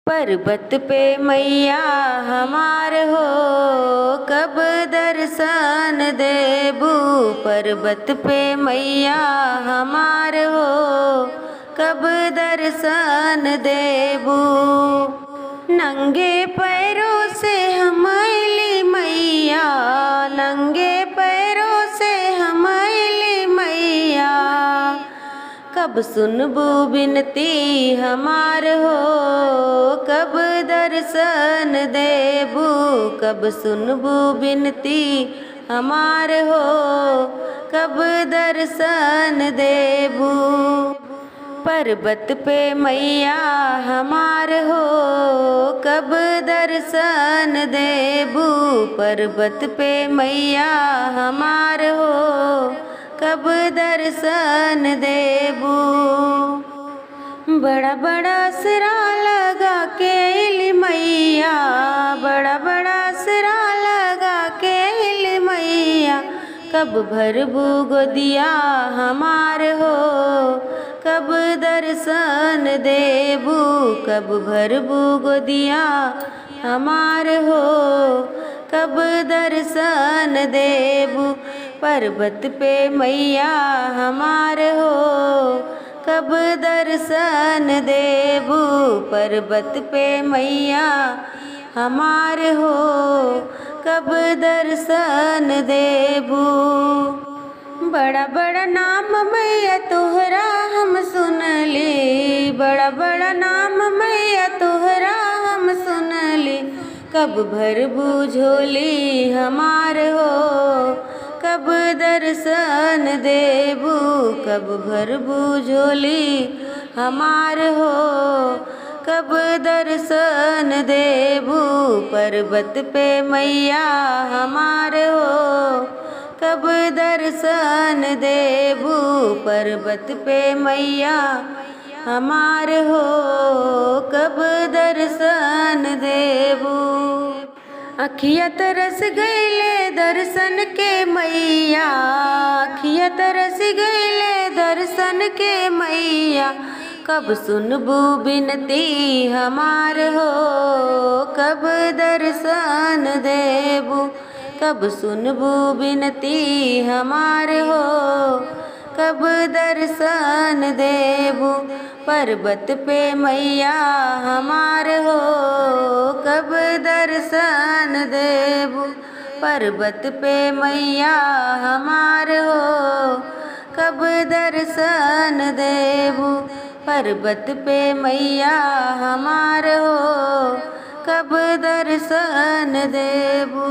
पर्वत पे मैया हमार हो, कब दर्शन देबू। पर्वत पे मैया हमार हो, कब दर्शन देबू। नंगे पैरों से हम अइली मैया, नंगे पैरों से हम अइली मैया। कब सुनबू बिनती हमार हो, कब दर्शन देबू। कब सुनबू बिनती हमार हो, कब दर्शन देबू। पर्वत पे मैया हमार हो, कब दर्शन देबू। पर्वत पे मैया हमार हो, कब दर्शन देबू। बड़ा बड़ा सिरा लगा के अइली मैया, बड़ा बड़ा सिरा लगा के अइली मैया। कब भरबू गोदिया हमार हो, कब दर्शन देबू। कब भरबू गोदिया हमार हो, कब दर्शन देबू। पर्वत पे मैया हमार हो, कब दर्शन देबू। पर्वत पे मैया हमार हो, कब दर्शन देबू। बड़ा बड़ा नाम मैया तोहरा हम सुनली, बड़ा बड़ा नाम मैया तोहरा हम सुनली। कब भरबू झोली हमार हो, कब दर्शन देबू। कब भरबू झोली हमार हो, कब दर्शन देबू। पर्वत पे मैया हमार हो, कब दर्शन देबू। पर्वत पे मैया हमार हो, कब दर्शन देबू। अखिया तरस गइले दर्शन के मैया, अखिया तरस गइले दर्शन के मैया। कब सुनबू बिनती हमार हो, कब दर्शन देबू। कब सुनबू बिनती हमार हो, कब दर्शन देबू। पर्वत पे मैया हमार हो, कब दर्शन देबू। पर्वत पे मैया हमार हो, कब दर्शन देबू। पर्वत पे मैया हमार हो, कब दर्शन देबू।